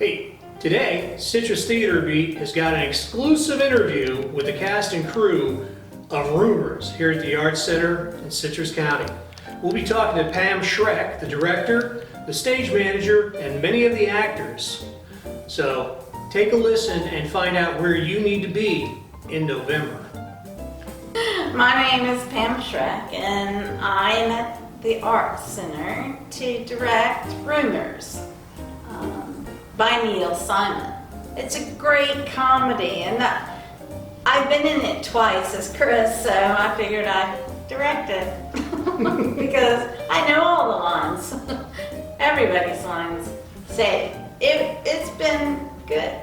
Hey, today, Citrus Theater Beat has got an exclusive interview with the cast and crew of Rumors here at the Arts Center in Citrus County. We'll be talking to Pam Schreck, the director, the stage manager, and many of the actors. So, take a listen and find out where you need to be in November. My name is Pam Schreck, and I am at the Arts Center to direct Rumors by Neil Simon. It's a great comedy, and I've been in it twice as Chris, so I figured I'd direct it because I know all the lines. Everybody's lines say it's been good.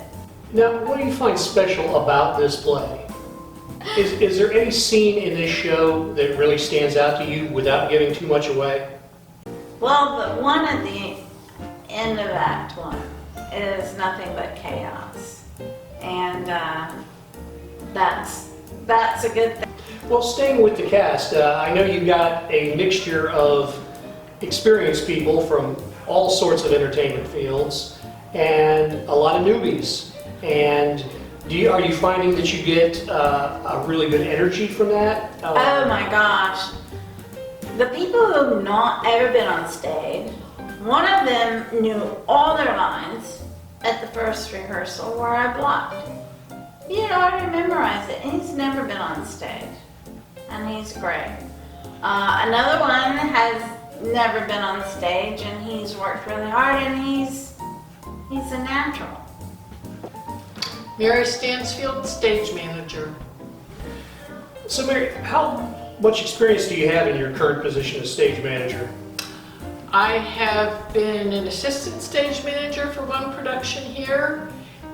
Now, what do you find special about this play? Is there any scene in this show that really stands out to you without giving too much away? Well, the one at the end of Act 1 is nothing but chaos, and that's a good thing. Well, staying with the cast, I know you've got a mixture of experienced people from all sorts of entertainment fields and a lot of newbies. And are you finding that you get a really good energy from that? Oh my gosh. The people who have not ever been on stage, one of them knew all their lines at the first rehearsal where I blocked. He had already memorized it, and he's never been on stage. And he's great. Another one has never been on stage, and he's worked really hard, and he's a natural. Mary Stansfield, stage manager. So Mary, how much experience do you have in your current position as stage manager? I have been an assistant stage manager for one production here,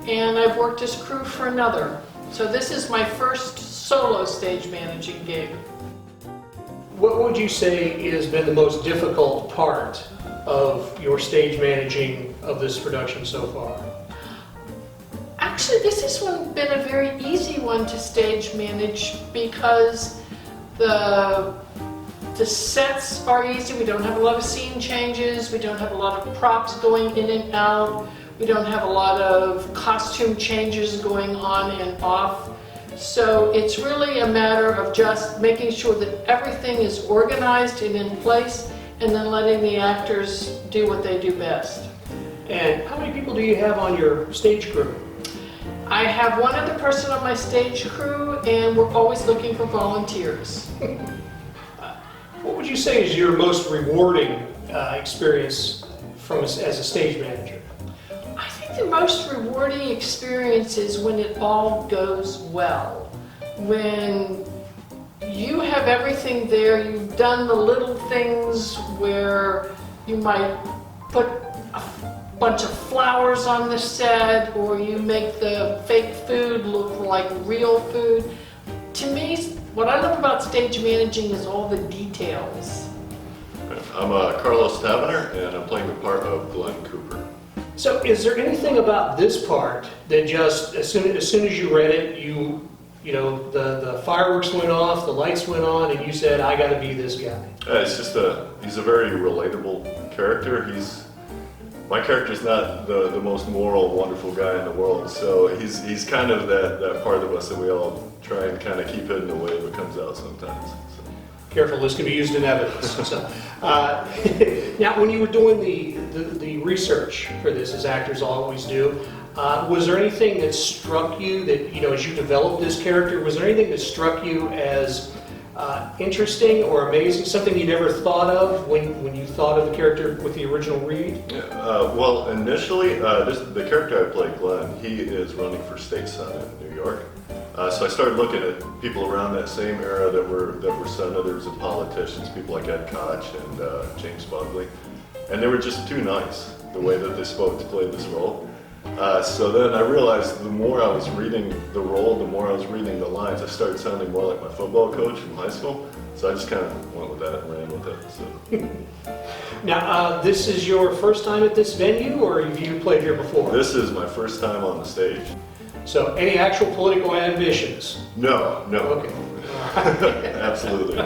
and I've worked as crew for another. So this is my first solo stage managing gig. What would you say has been the most difficult part of your stage managing of this production so far? Actually, this has been a very easy one to stage manage because the sets are easy. We don't have a lot of scene changes. We don't have a lot of props going in and out. We don't have a lot of costume changes going on and off. So it's really a matter of just making sure that everything is organized and in place, and then letting the actors do what they do best. And how many people do you have on your stage crew? I have one other person on my stage crew, and we're always looking for volunteers. What would you say is your most rewarding experience as a stage manager? I think the most rewarding experience is when it all goes well. When you have everything there, you've done the little things where you might put a bunch of flowers on the set, or you make the fake food look like real food. To me, what I love about stage managing is all the details. I'm Carlos Tavener, and I'm playing the part of Glenn Cooper. So is there anything about this part that just, as soon as you read it, you know, the fireworks went off, the lights went on, and you said, I gotta be this guy? It's just he's a very relatable character. My character's not the most moral, wonderful guy in the world, so he's kind of that part of us that we all try and kind of keep hidden away, but comes out sometimes. So. Careful, this can be used in evidence. So, now, when you were doing the research for this, as actors always do, was there anything that struck you that, you know, as you developed this character, was there anything that struck you as interesting or amazing, something you never thought of when you thought of the character with the original read? Yeah, well, initially, the character I played, Glenn, he is running for state senate in New York. So I started looking at people around that same era that were senators and politicians, people like Ed Koch and James Buckley, and they were just too nice the way that they spoke to play this role. So then I realized the more I was reading the role, the more I was reading the lines, I started sounding more like my football coach from high school. So I just kind of went with that and ran with it. So. Now, this is your first time at this venue, or have you played here before? This is my first time on the stage. So, any actual political ambitions? No. Okay. Absolutely.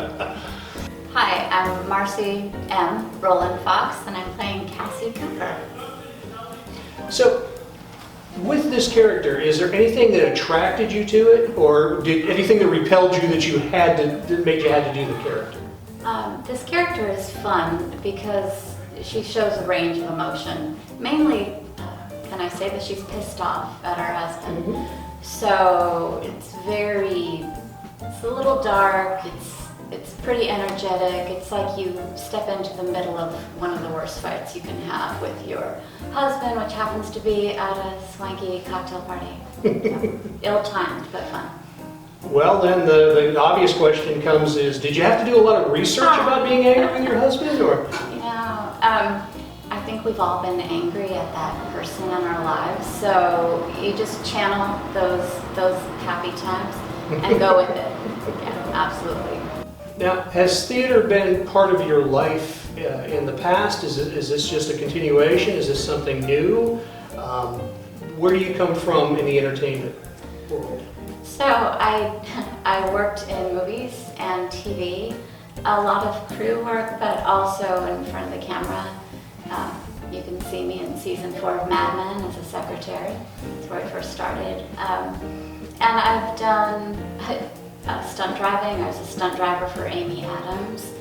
Hi, I'm Marcy M. Roland Fox, and I'm playing Cassie Cooper. So, With this character, is there anything that attracted you to it, or did anything that repelled you that that made you had to do the character? This character is fun because she shows a range of emotion. Mainly, can I say that she's pissed off at her husband? So it's a little dark, it's pretty energetic. It's like you step into the middle of one of the worst fights you can have with your husband, which happens to be at a swanky cocktail party. So, ill-timed, but fun. Well, then the obvious question comes is, did you have to do a lot of research about being angry with your husband, or? You know, I think we've all been angry at that person in our lives, so you just channel those happy times and go with it. Yeah, absolutely. Now, has theater been part of your life in the past? Is this just a continuation? Is this something new? Where do you come from in the entertainment world? So I worked in movies and TV, a lot of crew work, but also in front of the camera. You can see me in season 4 of Mad Men as a secretary. That's where I first started. And I've done stunt driving. I was a stunt driver for Amy Adams,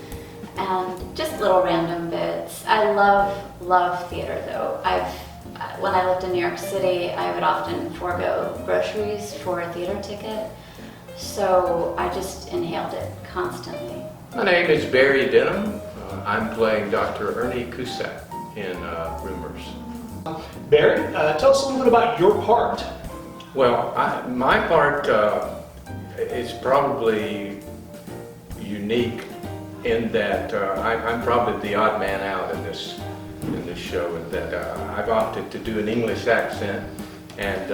and just little random bits. I love theater though. When I lived in New York City, I would often forego groceries for a theater ticket, so I just inhaled it constantly. My name is Barry Denham. I'm playing Dr. Ernie Cusack in Rumors. Barry, tell us a little bit about your part. Well, my part is probably unique in that I'm probably the odd man out in this show, in that I've opted to do an English accent and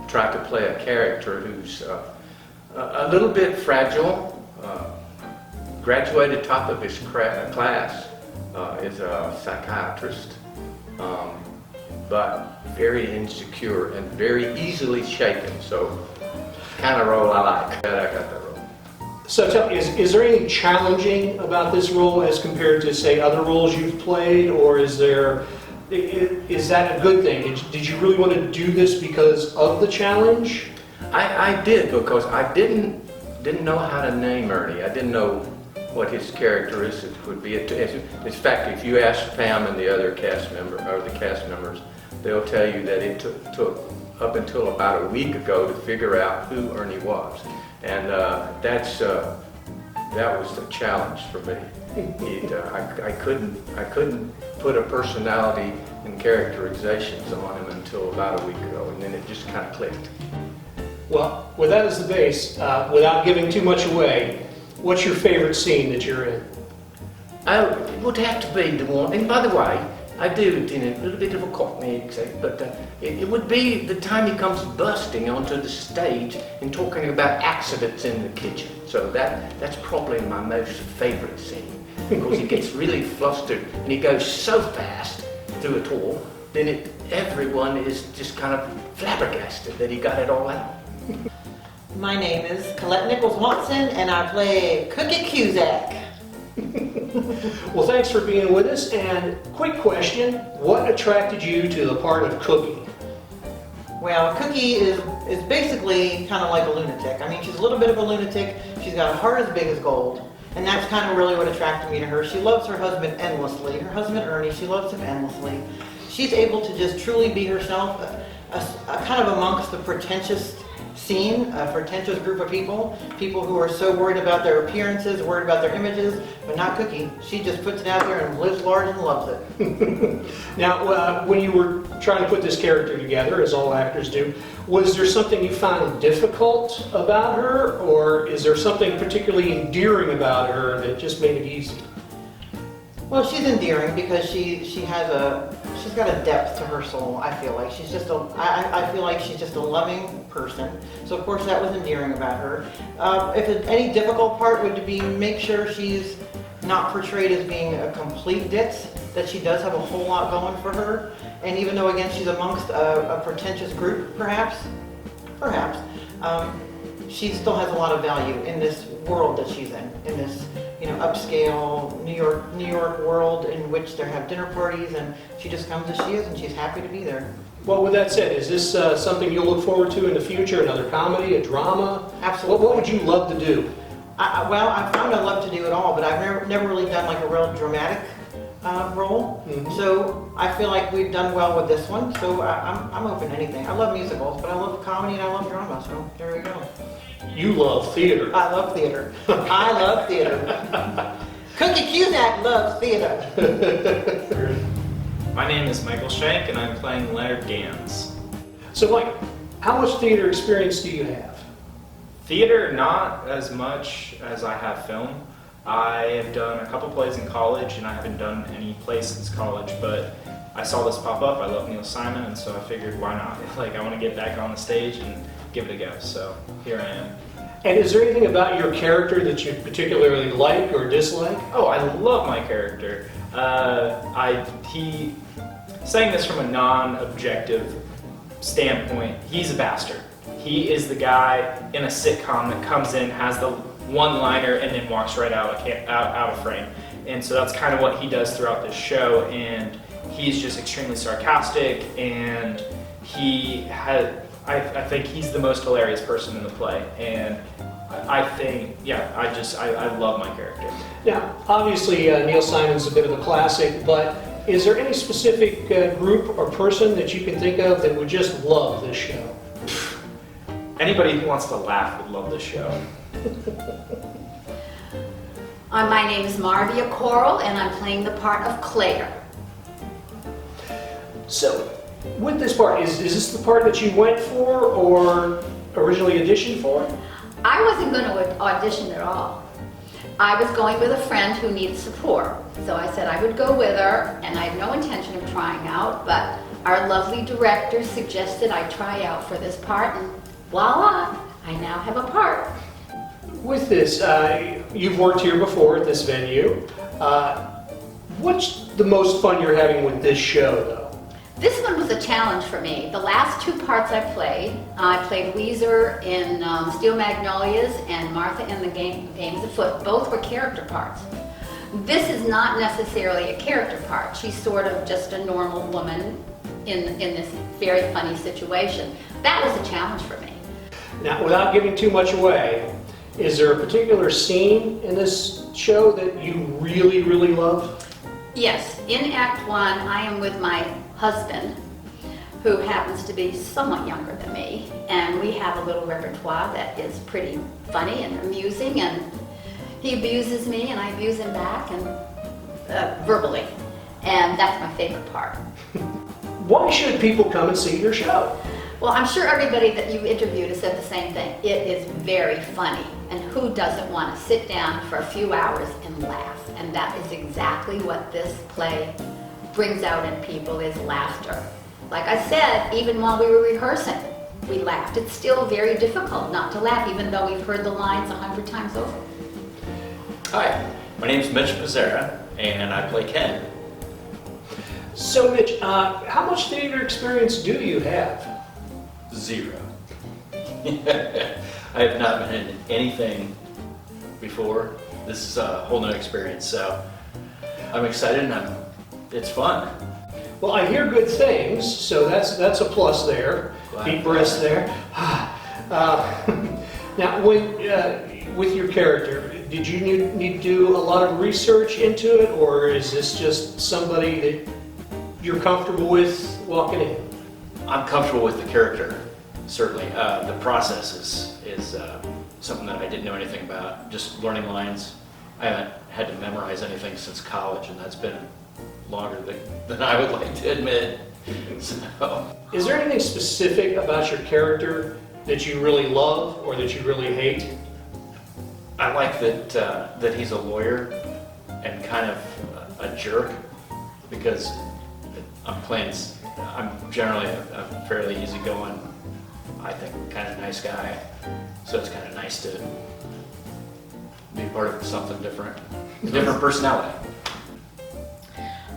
try to play a character who's a little bit fragile, graduated top of his class, is a psychiatrist, but very insecure and very easily shaken, so kind of role I like. Glad I got that role. So tell me, is there anything challenging about this role as compared to, say, other roles you've played, or is that a good thing? Did you really want to do this because of the challenge? I did, because I didn't know how to name Ernie. I didn't know what his characteristics would be. In fact, if you ask Pam and the other cast members, they'll tell you that it took up until about a week ago to figure out who Ernie was, and that was the challenge for me. I couldn't put a personality and characterizations on him until about a week ago, and then it just kind of clicked. Well, with that as the base, without giving too much away, what's your favorite scene that you're in? It would have to be the one, and by the way, I do it in a little bit of a Cockney accent, but it would be the time he comes busting onto the stage and talking about accidents in the kitchen. So that's probably my most favorite scene, because he gets really flustered and he goes so fast through it all, then everyone is just kind of flabbergasted that he got it all out. My name is Colette Nichols-Watson, and I play Cookie Cusack. Well, thanks for being with us, and quick question, what attracted you to the part of Cookie? Well, Cookie is basically kind of like a lunatic. I mean, she's a little bit of a lunatic. She's got a heart as big as gold, and that's kind of really what attracted me to her. She loves her husband endlessly. Her husband, Ernie, she loves him endlessly. She's able to just truly be herself, kind of amongst the pretentious scene, a pretentious group of people who are so worried about their appearances, worried about their images, but not Cookie. She just puts it out there and lives large and loves it. Now, when you were trying to put this character together, as all actors do, was there something you found difficult about her, or is there something particularly endearing about her that just made it easy? Well, she's endearing because she's got a depth to her soul. I feel like I feel like she's just a loving person. So of course that was endearing about her. If any difficult part would be make sure she's not portrayed as being a complete ditz, that she does have a whole lot going for her. And even though again she's amongst a pretentious group, perhaps, she still has a lot of value in this world that she's in this upscale New York world in which they have dinner parties, and she just comes as she is, and she's happy to be there. Well, with that said, is this something you'll look forward to in the future? Another comedy, a drama? Absolutely. What would you love to do? Well, I found I love to do it all, but I've never really done like a real dramatic role. Mhm. So I feel like we've done well with this one. So I'm open to anything. I love musicals, but I love comedy and I love drama. So there we go. You love theater. I love theater. I love theater. Cookie Cusack loves theater. My name is Michael Shank, and I'm playing Leonard Gans. So, Mike, how much theater experience do you have? Theater, not as much as I have film. I have done a couple plays in college, and I haven't done any plays since college, but I saw this pop up. I love Neil Simon, and so I figured, why not? Like, I want to get back on the stage and give it a go, so here I am. And is there anything about your character that you particularly like or dislike? Oh, I love my character. Saying this from a non-objective standpoint, he's a bastard. He is the guy in a sitcom that comes in, has the one-liner, and then walks right out of frame. And so that's kind of what he does throughout this show. And he's just extremely sarcastic, and I think he's the most hilarious person in the play. And I think, I love my character. Now, obviously, Neil Simon's a bit of a classic, but is there any specific group or person that you can think of that would just love this show? Anybody who wants to laugh would love this show. My name is Marvia Coral, and I'm playing the part of Claire. So, with this part, is this the part that you went for or originally auditioned for? I wasn't going to audition at all. I was going with a friend who needed support. So I said I would go with her, and I had no intention of trying out, but our lovely director suggested I try out for this part, and voila, I now have a part. With this, you've worked here before at this venue. What's the most fun you're having with this show, though? This one was a challenge for me. The last two parts I played Weezer in Steel Magnolias and Martha in the Games Afoot. Both were character parts. This is not necessarily a character part. She's sort of just a normal woman in this very funny situation. That was a challenge for me. Now, without giving too much away, is there a particular scene in this show that you really, really love? Yes, in Act 1, I am with my husband, who happens to be somewhat younger than me, and we have a little repertoire that is pretty funny and amusing, and he abuses me and I abuse him back, and verbally, and that's my favorite part. Why should people come and see your show? Well, I'm sure everybody that you interviewed has said the same thing. It is very funny, and who doesn't want to sit down for a few hours and laugh? And that is exactly what this play brings out in people, is laughter. Like I said, even while we were rehearsing, we laughed. It's still very difficult not to laugh, even though we've heard the lines 100 times over. Hi, my name is Mitch Pizzera, and I play Ken. So, Mitch, how much theater experience do you have? 0. I have not been in anything before. This is a whole new experience, so I'm excited and it's fun. Well, I hear good things, so that's a plus there. Glad. Deep breaths there. Now, with your character, did you need to do a lot of research into it, or is this just somebody that you're comfortable with walking in? I'm comfortable with the character, certainly. The process is something that I didn't know anything about. Just learning lines. I haven't had to memorize anything since college, and that's been longer than I would like to admit. So, Is there anything specific about your character that you really love or that you really hate? I like that he's a lawyer and kind of a jerk, because I'm generally a fairly easygoing, I think, kind of nice guy. So it's kind of nice to be part of something different, a different personality.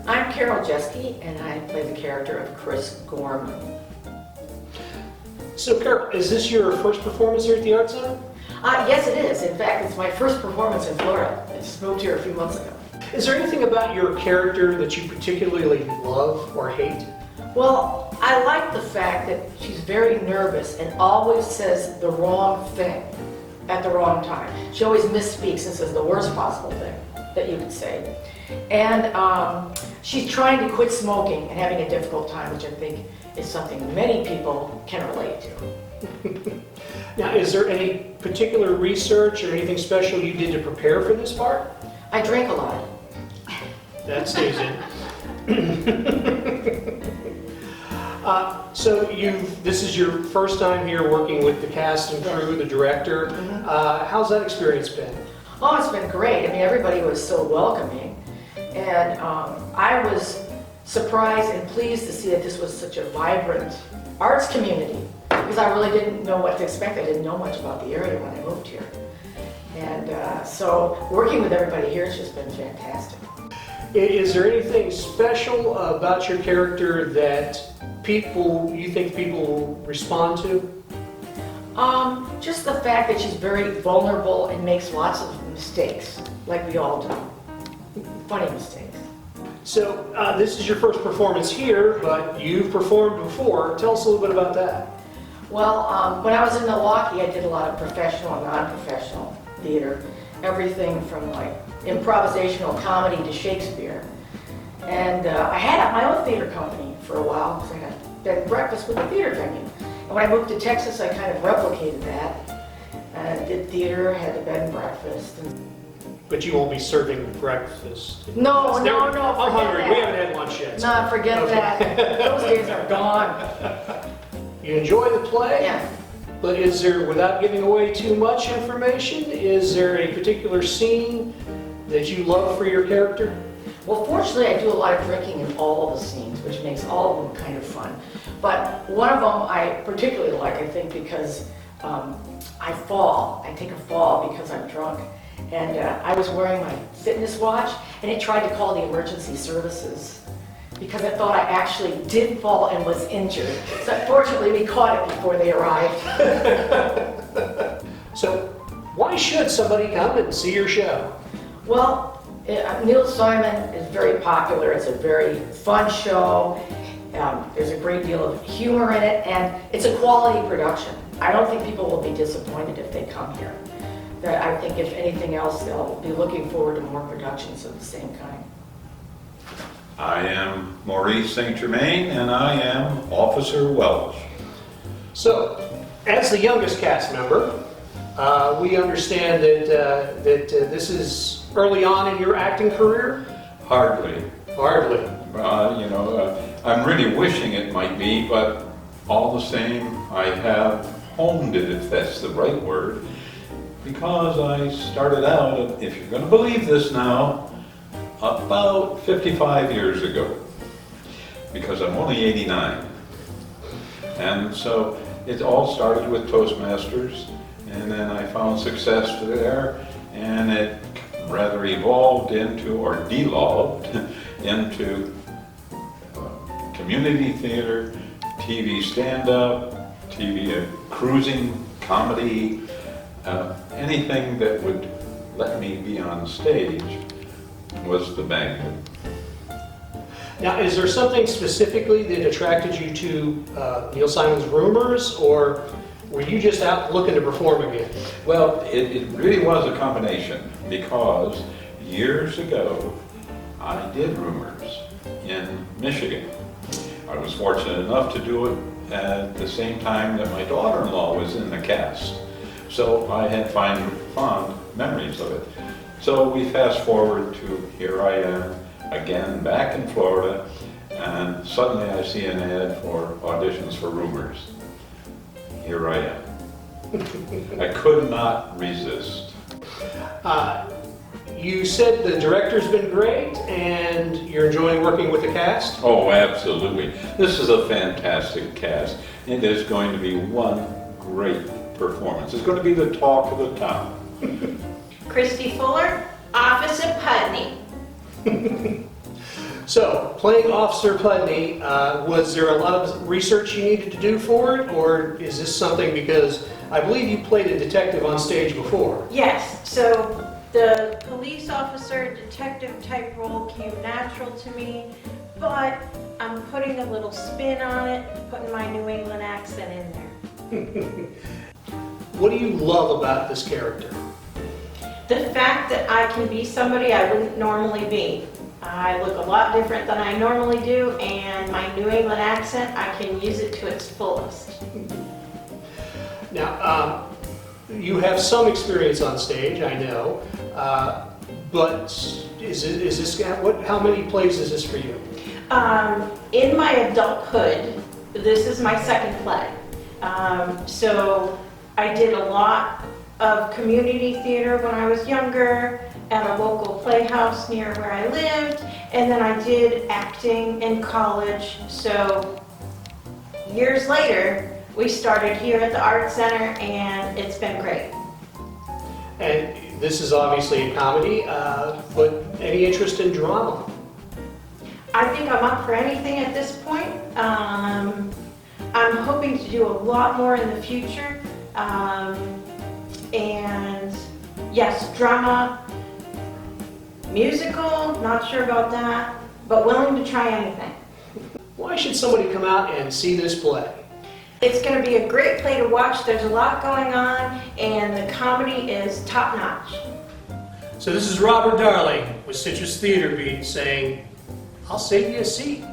I'm Carol Jeske, and I play the character of Chris Gorman. So, Carol, is this your first performance here at the Art Center? Yes, it is. In fact, it's my first performance in Florida. I just moved here a few months ago. Is there anything about your character that you particularly love or hate? Well, I like the fact that she's very nervous and always says the wrong thing at the wrong time. She always misspeaks and says the worst possible thing that you could say. And she's trying to quit smoking and having a difficult time, which I think is something many people can relate to. Now, is there any particular research or anything special you did to prepare for this part? I drink a lot. That stays in. So this is your first time here working with the cast and crew, the director. How's that experience been? Oh, it's been great. I mean, everybody was so welcoming. And I was surprised and pleased to see that this was such a vibrant arts community, because I really didn't know what to expect. I didn't know much about the area when I moved here. And so working with everybody here has just been fantastic. Is there anything special about your character that you think people will respond to? Just the fact that she's very vulnerable and makes lots of mistakes, like we all do. Funny mistakes. So this is your first performance here, but you've performed before. Tell us a little bit about that. Well, when I was in Milwaukee, I did a lot of professional and non-professional theater. Everything from like improvisational comedy to Shakespeare. And I had my own theater company for a while, because I had bed and breakfast with a theater venue. And when I moved to Texas, I kind of replicated that. And I did theater, had a bed and breakfast. But you won't be serving breakfast. No, I'm forget hungry. that. We haven't had lunch yet. No, forget Okay. that. Those days are gone. You enjoy the play? Yeah. But is there, without giving away too much information, is there a particular scene that you love for your character? Well, fortunately, I do a lot of drinking in all of the scenes, which makes all of them kind of fun. But one of them I particularly like, I think, because I fall. I take a fall because I'm drunk. And I was wearing my fitness watch, and it tried to call the emergency services because I thought I actually did fall and was injured. So fortunately, we caught it before they arrived. So why should somebody come and see your show? Well, Neil Simon is very popular. It's a very fun show. There's a great deal of humor in it, and it's a quality production. I don't think people will be disappointed if they come here. I think if anything else, they'll be looking forward to more productions of the same kind. I am Maurice St. Germain, and I am Officer Welch. So, as the youngest cast member, we understand that this is early on in your acting career? Hardly. Hardly. I'm really wishing it might be, but all the same, I have honed it, if that's the right word, because I started out, if you're going to believe this now, about 55 years ago, because I'm only 89. And so it all started with Toastmasters, and then I found success there, and it rather evolved into, or devolved into community theater, TV stand-up, TV cruising, comedy, anything that would let me be on stage was the magnet. Now, is there something specifically that attracted you to Neil Simon's Rumors, or were you just out looking to perform again? Well, it really was a combination, because years ago I did Rumors in Michigan. I was fortunate enough to do it at the same time that my daughter-in-law was in the cast. So I had fond memories of it. So we fast forward to here I am again back in Florida, and suddenly I see an ad for auditions for Rumors. Here I am. I could not resist. You said the director's been great and you're enjoying working with the cast? Oh, absolutely. This is a fantastic cast. It is going to be one great performance. It's going to be the talk of the town. Christy Fuller, Officer Putney. So, playing Officer Putney, was there a lot of research you needed to do for it, or is this something because I believe you played a detective on stage before? Yes, so the police officer, detective type role came natural to me. but I'm putting a little spin on it, putting my New England accent in there. What do you love about this character? The fact that I can be somebody I wouldn't normally be. I look a lot different than I normally do, and my New England accent, I can use it to its fullest. Now, you have some experience on stage, I know, but how many plays is this for you? In my adulthood, this is my second play. So I did a lot of community theater when I was younger at a local playhouse near where I lived, and then I did acting in college. So years later, we started here at the Art Center, and it's been great. And this is obviously a comedy, but any interest in drama? I think I'm up for anything at this point. I'm hoping to do a lot more in the future. And yes, drama, musical, not sure about that, but willing to try anything. Why should somebody come out and see this play? It's going to be a great play to watch. There's a lot going on, and the comedy is top-notch. So this is Robert Darling with Citrus Theater Beat saying, I'll save you a seat.